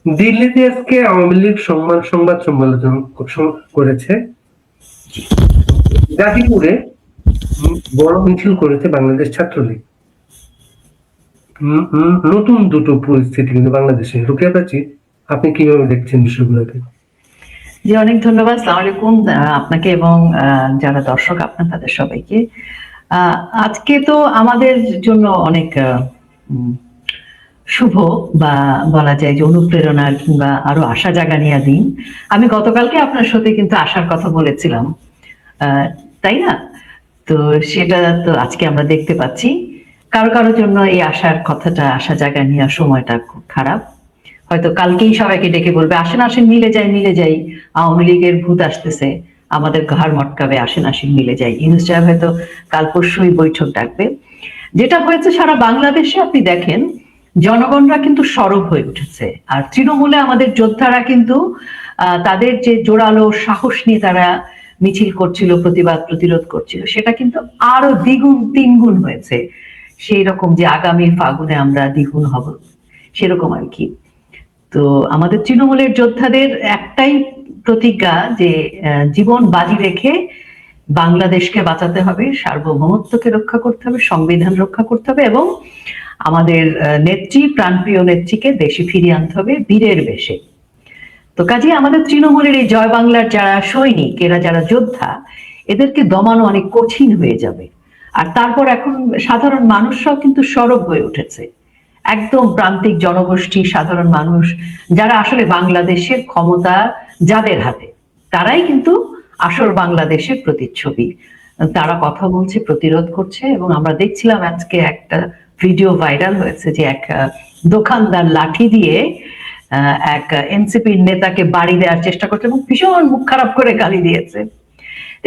দিল্লিতে আজকে আওয়ামী লীগ সংবাদ সম্মেলন করেছে। গাজীপুরে বড় মিছিল করেছে বাংলাদেশ ছাত্রলীগ। নতুন দুটো পরিস্থিতি কিন্তু বাংলাদেশে। রুকিয়া প্রাচী, আপনি কিভাবে দেখছেন বিষয়গুলোকে? জি, অনেক ধন্যবাদ। আসসালামু আলাইকুম আপনাকে এবং যারা দর্শক আপনার তাদের সবাইকে। আজকে তো আমাদের জন্য অনেক শুভ বা বলা যায় যে অনুপ্রেরণার কিংবা আরো আশা জাগানিয়া দিন। আমি গতকালকে আপনার সাথে কিন্তু আসার কথা বলেছিলাম, তাই না? তো সেটা তো আজকে আমরা দেখতে পাচ্ছি। কারো কারোর জন্য এই আশার কথাটা, আশা জাগানিয়া সময়টা খুব খারাপ। হয়তো কালকেই সবাইকে ডেকে বলবে আসেন আসেন মিলে যাই, আওয়ামী লীগের ভূত আসতেছে, আমাদের ঘাড় মটকাবে, আসেন আসেন মিলে যাই। ইউনূস সাহেব হয়তো কাল পরশুই বৈঠক ডাকবে। যেটা হয়েছে সারা বাংলাদেশে আপনি দেখেন জনগণরা কিন্তু সরব হয়ে উঠেছে, আর তৃণমূলে আমাদের যোদ্ধারা কিন্তু তাদের যে জোরালো সাহস নিয়ে তারা মিছিল করছিল, প্রতিবাদ প্রতিরোধ করছিল, সেটা কিন্তু আরো দ্বিগুণ তিনগুণ হয়েছে। সেই রকম যে আগামী ফাগুনে আমরা দ্বিগুণ হব সেরকম আর কি। তো আমাদের তৃণমূলের যোদ্ধাদের একটাই প্রতিজ্ঞা যে জীবন বাজি রেখে বাংলাদেশকে বাঁচাতে হবে, সার্বভৌমত্বকে রক্ষা করতে হবে, সংবিধান রক্ষা করতে হবে এবং আমাদের নেত্রী, প্রাণপ্রিয় নেত্রীকে দেশে ফিরিয়ে আনতে হবে বীরের বেশে। তো কাজে আমাদের তৃণমূলের এই জয় বাংলার যারা সৈনিক, এরা যারা যোদ্ধা, এদেরকে দমানো অনেক কঠিন হয়ে যাবে। আর তারপর এখন সাধারণ মানুষরাও কিন্তু সরব হয়ে উঠেছে, একদম প্রান্তিক জনগোষ্ঠী, সাধারণ মানুষ যারা আসলে বাংলাদেশের ক্ষমতা যাদের হাতে, তারাই কিন্তু আসল বাংলাদেশের প্রতিচ্ছবি। তারা কথা বলছে, প্রতিরোধ করছে। এবং আমরা দেখছিলাম আজকে একটা ভিডিও ভাইরাল হয়েছে যে এক দোকানদার লাঠি দিয়ে এক এনসিপির নেতাকে বাড়ি দেওয়ার চেষ্টা করছে এবং ভীষণ মুখ খারাপ করে গালি দিয়েছে।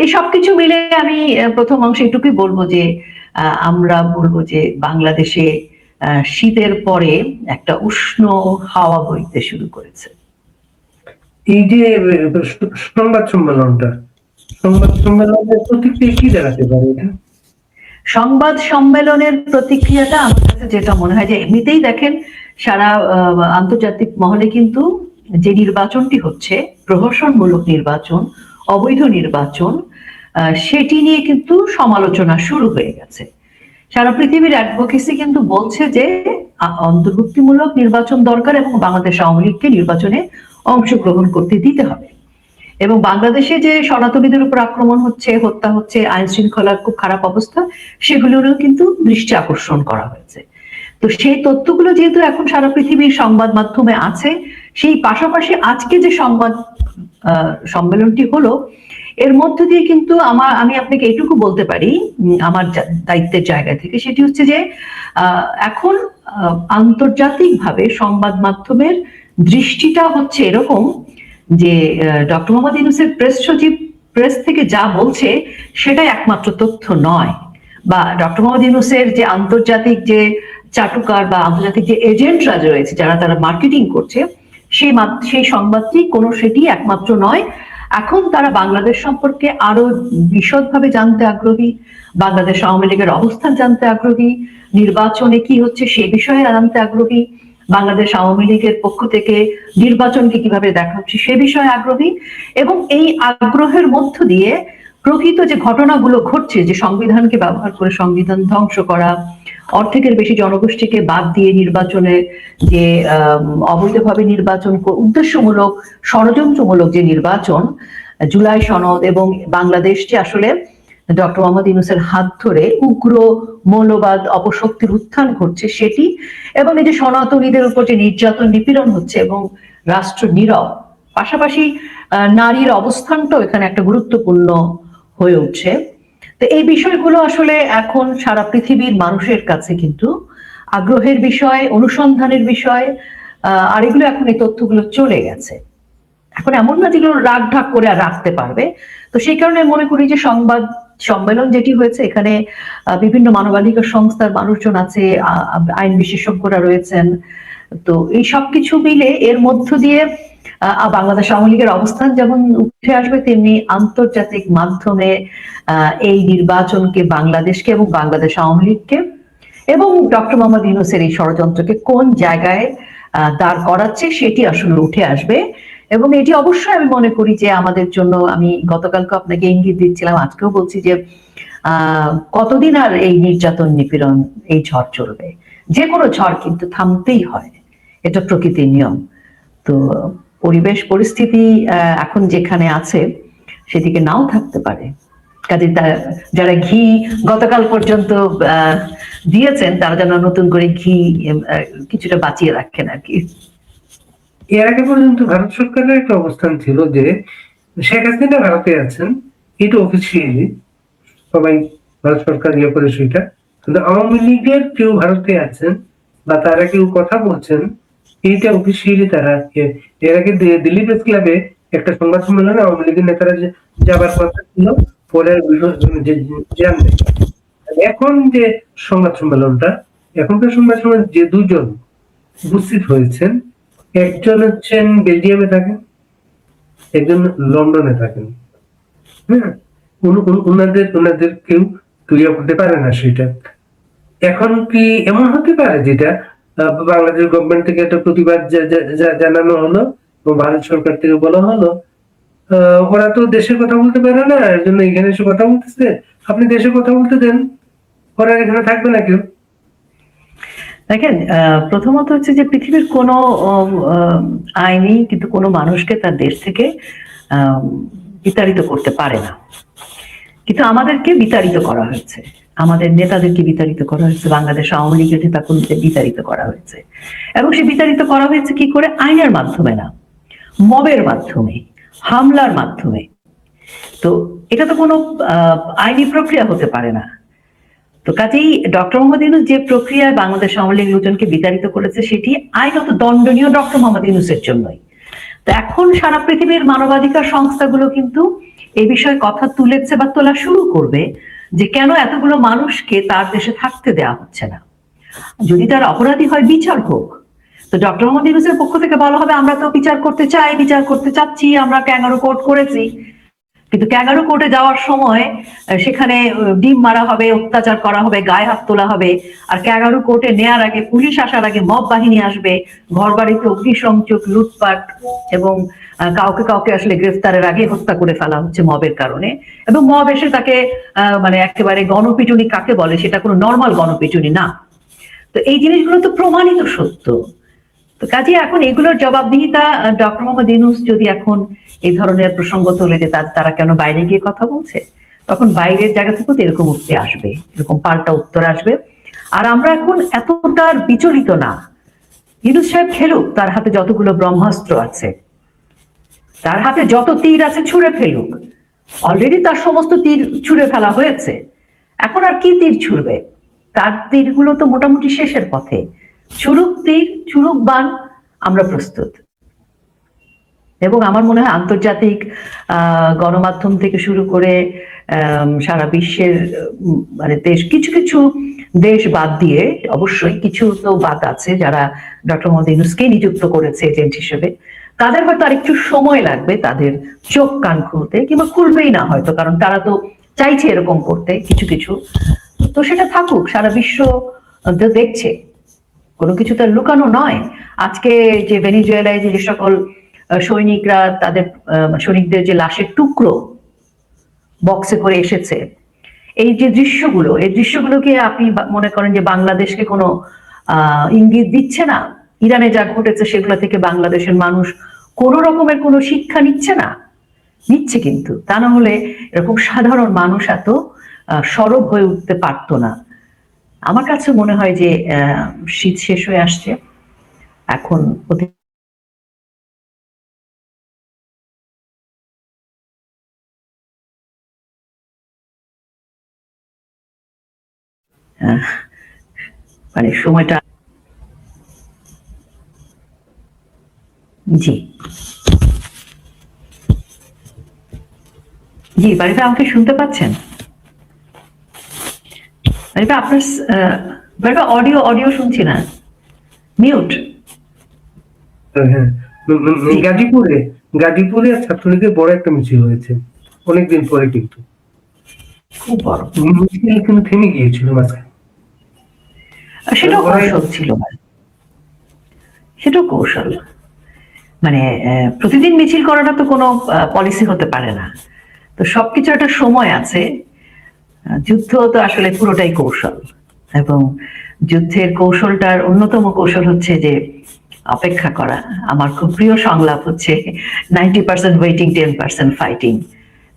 এই সবকিছু মিলে আমি প্রথম অংশে এটুকুই বলবো যে আমরা বলবো যে বাংলাদেশে শীতের পরে একটা উষ্ণ হাওয়া বইতে শুরু করেছে। এই যে সংবাদ সম্মেলনের প্রতিক্রিয়া কি দাঁড়াতে পারে? এটা সংবাদ সম্মেলনের প্রতিক্রিয়াটা আমার কাছে যেটা মনে হয় যে এমনিতেই দেখেন সারা আন্তর্জাতিক মহলে কিন্তু যে নির্বাচনটি হচ্ছে, প্রহসনমূলক নির্বাচন, অবৈধ নির্বাচন, সেটি নিয়ে কিন্তু সমালোচনা শুরু হয়ে গেছে। সারা পৃথিবীর অ্যাডভোকেসি কিন্তু বলছে যে অন্তর্ভুক্তিমূলক নির্বাচন দরকার এবং বাংলাদেশ আওয়ামী লীগকে নির্বাচনে অংশগ্রহণ করতে দিতে হবে। এবং বাংলাদেশে যে সনাতনীদের উপর আক্রমণ হচ্ছে, হত্যা হচ্ছে, আইন শৃঙ্খলার খুব খারাপ অবস্থা, সেগুলোরও কিন্তু দৃষ্টি আকর্ষণ করা হয়েছে। তো সেই তথ্যগুলো যেহেতু এখন সারা পৃথিবীর সংবাদ মাধ্যমে আছে, সেই পাশাপাশি আজকে যে সংবাদ সম্মেলনটি হলো, এর মধ্য দিয়ে কিন্তু আমি আপনাকে এটুকু বলতে পারি আমার দায়িত্বের জায়গা থেকে, সেটি হচ্ছে যে এখন আন্তর্জাতিকভাবে সংবাদ মাধ্যমের দৃষ্টিটা হচ্ছে এরকম যে ডক্টর মোহাম্মদ ইউনূসের প্রেস সচিব প্রেস থেকে যা বলছে সেটাই একমাত্র তথ্য নয়, বা ডক্টর মোহাম্মদ ইউনূসের যে আন্তর্জাতিক যে চাটুকার বা আন্তর্জাতিক যে এজেন্টরা রয়েছে যারা তারা মার্কেটিং করছে, সেই সংবাদটি কোনো সেটি একমাত্র নয়। এখন তারা বাংলাদেশ সম্পর্কে আরো বিশদভাবে জানতে আগ্রহী, বাংলাদেশ আওয়ামী লীগের অবস্থান জানতে আগ্রহী, নির্বাচনে কি হচ্ছে সে বিষয়ে জানতে আগ্রহী, বাংলাদেশ আওয়ামী লীগের পক্ষ থেকে নির্বাচনকে কিভাবে দেখা হচ্ছে সে বিষয়ে আগ্রহী। এবং এই আগ্রহের মধ্য দিয়ে প্রকৃত যে ঘটনাগুলো ঘটছে, যে সংবিধানকে ব্যবহার করে সংবিধান ধ্বংস করা, অর্ধেকের বেশি জনগোষ্ঠীকে বাদ দিয়ে নির্বাচনে যে অবৈধভাবে নির্বাচন, উদ্দেশ্যমূলক ষড়যন্ত্রমূলক যে নির্বাচন, জুলাই সনদ, এবং বাংলাদেশ যে আসলে ডক্টর মোহাম্মদ ইউনূসের হাত ধরে উগ্র মৌলবাদ অপশক্তির উত্থান ঘটছে সেটি, এবং এই যে সনাতনীদের উপর যে নির্যাতন নিপীড়ন হচ্ছে এবং রাষ্ট্র নীরব, পাশাপাশি নারীর অবস্থানটাও এখানে একটা গুরুত্বপূর্ণ হয়ে উঠছে। তো এই বিষয়গুলো আসলে এখন সারা পৃথিবীর মানুষের কাছে কিন্তু আগ্রহের বিষয়, অনুসন্ধানের বিষয়। আর এগুলো এখন এই তথ্যগুলো চলে গেছে, এখন এমন না যেগুলো রাগ ঢাক করে আর রাখতে পারবে। তো সেই কারণে মনে করি যে সংবাদ সম্মেলন যেটি হয়েছে, এখানে বিভিন্ন মানবাধিকার সংস্থার মানুষজন আছে, আইন বিশেষজ্ঞরা রয়েছেন। তো এই সবকিছু মিলে এর মধ্য দিয়ে বাংলাদেশ আওয়ামী লীগের অবস্থান যেমন উঠে আসবে, তেমনি আন্তর্জাতিক মাধ্যমে এই নির্বাচনকে, বাংলাদেশকে এবং বাংলাদেশ আওয়ামী লীগকে এবং ডক্টর মোহাম্মদ ইউনূসের এই ষড়যন্ত্রকে কোন জায়গায় দাঁড় করাচ্ছে সেটি আসলে উঠে আসবে। এবং এটি অবশ্যই আমি মনে করি যে আমাদের জন্য, আমি গতকালকে আপনাকে ইঙ্গিত দিচ্ছিলাম, আজকেও বলছি যে কতদিন আর এই নির্যাতন নিপীড়ন, এই ঝড় চলবে? যে কোনো ঝড় কিন্তু থামতেই হয়, এটা প্রকৃতির নিয়ম। তো পরিবেশ পরিস্থিতি এখন যেখানে আছে সেদিকে নাও থাকতে পারে। কাজে যারা ঘি গতকাল পর্যন্ত দিয়েছেন তারা যেন নতুন করে ঘি কিছুটা বাঁচিয়ে রাখেন আর কি। এর আগে পর্যন্ত ভারত সরকারের একটা অবস্থান ছিল যে শেখ হাসিনা ভারতে আছেন, এটা অফিসিয়ালি সবাই ভারত সরকার করে সেটা, কিন্তু আওয়ামী লীগের কেউ ভারতে আছেন বা তারা কেউ কথা বলছেন, এইটা অফিসিয়ালি তারা এর আগে দিল্লি প্রেস ক্লাবে একটা সংবাদ সম্মেলনে আওয়ামী লীগের নেতারা যাবার কথা ছিল, পরে জানবে। এখন যে সংবাদ সম্মেলনটা, এখনকার সংবাদ সম্মেলন যে দুজন উপস্থিত হয়েছেন, একজন হচ্ছেন বেলজিয়ামে থাকেন, একজন লন্ডনে থাকেন। হ্যাঁ, ওনাদের কেউ ক্লিয়ার করতে পারে না সেটা। এখন কি এমন হতে পারে যেটা বাংলাদেশ গভর্নমেন্ট থেকে একটা প্রতিবাদ জানানো হলো এবং ভারত সরকার থেকে বলা হলো ওরা তো দেশের কথা বলতে পারে না, এর জন্য এখানে এসে কথা বলতেছে, আপনি দেশে কথা বলতে দেন, ওরা এখানে থাকবে না কেউ। দেখেন, প্রথমত হচ্ছে যে পৃথিবীর কোনো আইনই কিন্তু কোনো মানুষকে তার দেশ থেকে বিতাড়িত করতে পারে না, কিন্তু আমাদেরকে বিতাড়িত করা হয়েছে, আমাদের নেতাদেরকে বিতাড়িত করা হয়েছে, বাংলাদেশ আওয়ামী লীগের নেতাকর্মীদের বিতাড়িত করা হয়েছে। এবং সে বিতাড়িত করা হয়েছে কি করে? আইনের মাধ্যমে না, মবের মাধ্যমে, হামলার মাধ্যমে। তো এটা তো কোনো আইনি প্রক্রিয়া হতে পারে না। তো কাজেই ডক্টর মোহাম্মদ ইউনূস যে প্রক্রিয়ায় বাংলাদেশ আওয়ামী লীগ লোকজনকে বিতাড়িত করেছে সেটি আইনত দণ্ডনীয় ডক্টর মোহাম্মদ ইউনূসের জন্যই। তো এখন সারা পৃথিবীর মানবাধিকার সংস্থাগুলো কিন্তু এই বিষয়ে কথা তুলেছে বা তোলা শুরু করবে যে কেন এতগুলো মানুষকে তার দেশে থাকতে দেওয়া হচ্ছে না। যদি তার অপরাধী হয়, বিচার হোক। তো ডক্টর মোহাম্মদ ইউনূসের পক্ষ থেকে বলা হবে আমরা তো বিচার করতে চাই, বিচার করতে চাচ্ছি, আমরা ক্যাঙ্গারু কোর্ট করেছি, কিন্তু ক্যাঙ্গারু কোর্টে যাওয়ার সময় সেখানে ডিম মারা হবে, অত্যাচার করা হবে, গায়ে হাত তোলা হবে। আর ক্যাঙ্গারু কোর্টে নেয়ার আগে, পুলিশ আসার আগে মব বাহিনী আসবে, ঘর বাড়িতে অগ্নিসংযোগ, লুটপাট, এবং কাউকে কাউকে আসলে গ্রেফতারের আগে হত্যা করে ফেলা হচ্ছে মবের কারণে। এবং মব এসে তাকে মানে একেবারে গণপিটুনি কাকে বলে, সেটা কোনো নর্মাল গণপিটুনি না। তো এই জিনিসগুলো তো প্রমাণিত সত্য। তো কাজে এখন এগুলোর জবাবদিহিতা ডক্টর মোহাম্মদ ইউনূস যদি এখন এই ধরনের প্রসঙ্গ তোলে যে তারা কেন বাইরে গিয়ে কথা বলছে, তখন বাইরের জায়গা থেকেও এরকম উঠতে আসবে, এরকম পাল্টা উত্তর আসবে। আর আমরা এখন এতটা বিচলিত না। ইউনূস সাহেব খেলুক, তার হাতে যতগুলো ব্রহ্মাস্ত্র আছে, তার হাতে যত তীর আছে ছুঁড়ে ফেলুক। অলরেডি তার সমস্ত তীর ছুঁড়ে ফেলা হয়েছে, এখন আর কি তীর ছুড়বে? তার তীরগুলো তো মোটামুটি শেষের পথে। ছুড়ুক তীর, ছুড়ুক বান, আমরা প্রস্তুত। এবং আমার মনে হয় আন্তর্জাতিক গণমাধ্যম থেকে শুরু করে সারা বিশ্বের মানে কিছু কিছু দেশ বাদ দিয়ে, অবশ্যই কিছু তো বাদ আছে যারা ডক্টর মোহাম্মদ ইউনূসকে নিযুক্ত করেছে এজেন্ট হিসেবে, তাদের হয়তো আর একটু সময় লাগবে তাদের চোখ কান খুলতে, কিংবা খুলবেই না হয়তো, কারণ তারা তো চাইছে এরকম করতে কিছু কিছু। তো সেটা থাকুক, সারা বিশ্ব দেখছে, কোনো কিছু তার লুকানো নয়। আজকে যে ভেনিজুয়েলায় যে সকল সৈনিকরা তাদের সৈনিকদের যে লাশের টুকরো বক্সে করে এসেছে, এই যে দৃশ্যগুলো, এই দৃশ্যগুলোকে আপনি মনে করেন যে বাংলাদেশকে কোনো ইঙ্গিত দিচ্ছে না? ইরানে যা ঘটেছে সেগুলো থেকে বাংলাদেশের মানুষ কোন রকমের কোনো শিক্ষা নিচ্ছে না? নিচ্ছে কিন্তু, তা না হলে এরকম সাধারণ মানুষ এত সরব হয়ে উঠতে পারতো না। আমার কাছে মনে হয় যে শীত শেষ হয়ে আসছে এখন। মানে সময়টা, জি জি বাড়িতে আমাকে শুনতে পাচ্ছেন? বাড়িতে আপনার বাড়িতে অডিও অডিও শুনছি না, মিউট। হ্যাঁ, গাজীপুরে ছাত্রলীগের বড় একটা মিছিল হয়েছে অনেকদিন পরে, কিন্তু খুব বড় মিছিল কিন্তু থেমে গিয়েছিল মাঝখানে। সেটাও কৌশল ছিল, সেটাও কৌশল। মানে প্রতিদিন মিছিল করাটা তো কোনো পলিসি হতে পারে না। তো সবকিছু একটা সময় আছে। যুদ্ধ তো আসলে পুরোটাই কৌশল, এবং যুদ্ধের কৌশলটার অন্যতম কৌশল হচ্ছে যে অপেক্ষা করা। আমার খুব প্রিয় সংলাপ হচ্ছে 90% ওয়েটিং, 10% ফাইটিং।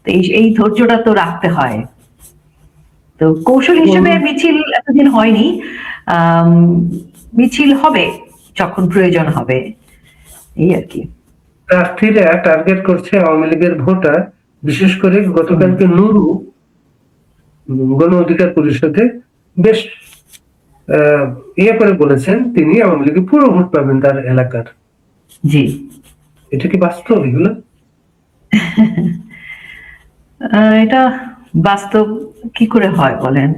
তো এই ধৈর্যটা তো রাখতে হয়। তো কৌশল হিসেবে মিছিল এতদিন হয়নি, মিছিল হবে যখন প্রয়োজন হবে, এই আর কি। প্রার্থীরা টার্গেট করছে আওয়ামী লীগের ভোটার, বিশেষ করে গতকালকে নুরু গণ অধিকার পরিষদে বেশ ইয়ে করে বলেছেন তিনি আওয়ামী লীগে পুরো ভোট পাবেন তার এলাকার। জি, এটা কি বাস্তব এগুলো? এটা বাস্তব কি করে হয় বলেন?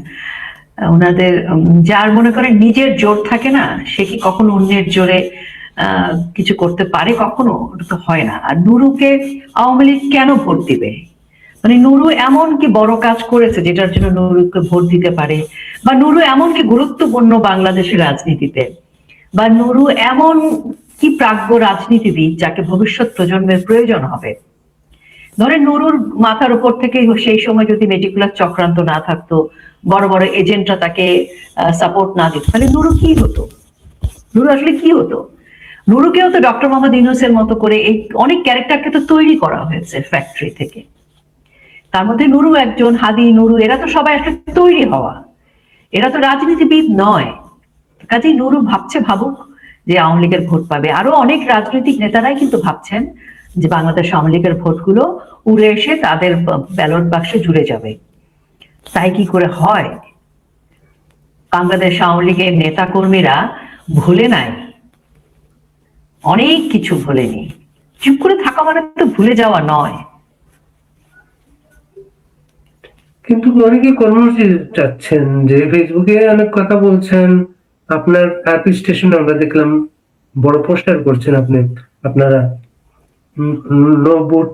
ওনাদের যার মনে করেন নিজের জোর থাকে না, সে কি কখনো অন্যের জোরে কিছু করতে পারে? কখনো, ওটা তো হয় না। আর নুরুকে আওয়ামী লীগ কেন ভোট দিবে? মানে নুরু এমন কি বড় কাজ করেছে যেটার জন্য নুরুকে ভোট দিতে পারে? বা নুরু এমন কি গুরুত্বপূর্ণ বাংলাদেশের রাজনীতিতে? বা নুরু এমন কি প্রাজ্ঞ রাজনীতিবিদ যাকে ভবিষ্যৎ প্রজন্মের প্রয়োজন হবে? ধরেন নুরুর মাথার উপর থেকে সেই সময় যদি মেটিকুলার চক্রান্ত না থাকতো, বড় বড় এজেন্টরা তাকে সাপোর্ট না দিত, তাহলে নুরু কি হতো? নুরু আসলে কি হতো? নুরুকেও তো ডক্টর মোহাম্মদ ইউনূসের মতো করে এই অনেক ক্যারেক্টারকে তো তৈরি করা হয়েছে ফ্যাক্টরি থেকে। তার মধ্যে নুরু একজন, হাদি, নুরু, এরা তো সবাই আসলে তৈরি হওয়া, এরা তো রাজনীতিবিদ নয়। কাজেই নুরু ভাবছে, ভাবুক, যে আওয়ামী লীগের ভোট পাবে। আরো অনেক রাজনৈতিক নেতারাই কিন্তু ভাবছেন যে বাংলাদেশ আওয়ামী লীগের ভোটগুলো উড়ে এসে তাদের ব্যালট বাক্সে জুড়ে যাবে। তাই কি করে হয়? বাংলাদেশ আওয়ামী লীগের নেতা কর্মীরা ভুলে নাই, অনেক কিছু ভুলেনি। চুপ করে থাকা মানে তো ভুলে যাওয়া নয়। কিন্তু অনেকে কর্মসূচি চাচ্ছেন, যে ফেসবুকে অনেক কথা বলছেন, আপনার আরপি স্টেশনে আমরা দেখলাম বড় পোস্টার করছেন আপনি, আপনারা no vote,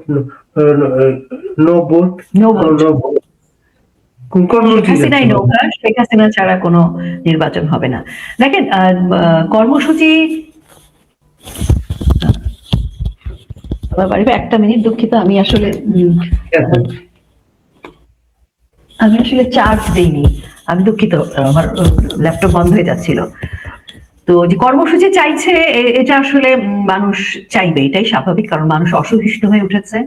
no vote, no vote. Sheikh হাসিনাই নৌকা, শেখ হাসিনা ছাড়া কোনো নির্বাচন হবে না। দেখেন, কর্মসূচি, একটা মিনিট, দুঃখিত, আমি আসলে চার্জ দেইনি, আমি দুঃখিত, আমার ল্যাপটপ বন্ধ হয়ে যাচ্ছিল। তো যে কর্মসূচি চাইছে, এটা আসলে মানুষ চাইবে, এটাই স্বাভাবিক, কারণ মানুষ অসহিষ্ণু হয়ে উঠেছে।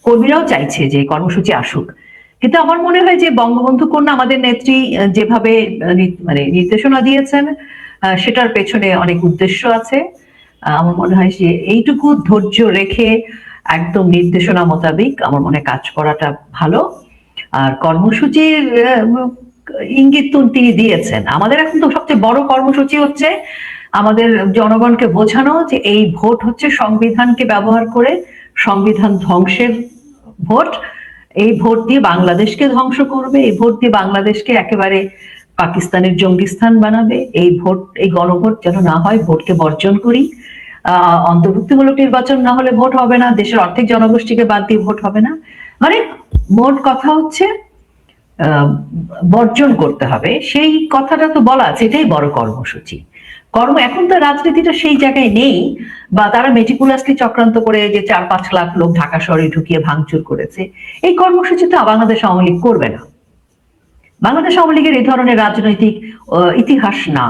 কর্মীরাও চাইছে যে কর্মসূচি আসুক। কিন্তু আমার মনে হয় যে বঙ্গবন্ধু কন্যা আমাদের নেত্রী যেভাবে মানে নির্দেশনা দিয়েছেন, সেটার পেছনে অনেক উদ্দেশ্য আছে। আমার মনে হয় যে এইটুকু ধৈর্য রেখে একদম নির্দেশনা মোতাবেক আমার মনে কাজ করাটা ভালো। আর কর্মসূচির ইঙ্গিত তো তিনি দিয়েছেন। আমাদের এখন তো সবচেয়ে বড় কর্মসূচি হচ্ছে আমাদের জনগণকে বোঝানো যে এই ভোট হচ্ছে সংবিধানকে ব্যবহার করে সংবিধান ধ্বংসের ভোট। এই ভোট দিয়ে বাংলাদেশকে ধ্বংস করবে, এই ভোট দিয়ে বাংলাদেশকে একেবারে পাকিস্তানের জঙ্গিস্তান বানাবে। এই ভোট, এই গণভোট যেন না হয়, ভোটকে বর্জন করি। অন্তর্ভুক্তিমূলক নির্বাচন না হলে ভোট হবে না, দেশের অর্ধেক জনগোষ্ঠীকে বাদ দিয়ে ভোট হবে না। মানে মোট কথা হচ্ছে বর্জন করতে হবে, সেই কথাটা তো বলা আছে, এটাই বড় কর্মসূচি। এখন তো রাজনীতিটা সেই জায়গায় নেই, বা তারা মেটিকুলাসলি চক্রান্ত করে যে 4-5 লাখ লোক ঢাকা শহরে ঢুকিয়ে ভাঙচুর করেছে, এই কর্মসূচি তো বাংলাদেশ আওয়ামী লীগ করবে না। বাংলাদেশ আওয়ামী লীগের এই ধরনের রাজনৈতিক ইতিহাস না।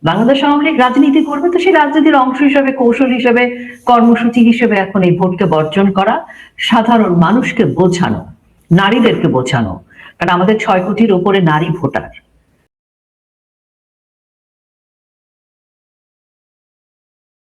বাংলাদেশ আওয়ামী লীগ রাজনীতি করবে, তো সেই রাজনীতির অংশ হিসেবে, কৌশল হিসেবে, কর্মসূচি হিসেবে এখন এই ভোটকে বর্জন করা, সাধারণ মানুষকে বোঝানো, নারীদেরকে বোঝানো, কারণ আমাদের 6 কোটির উপরে নারী ভোটার।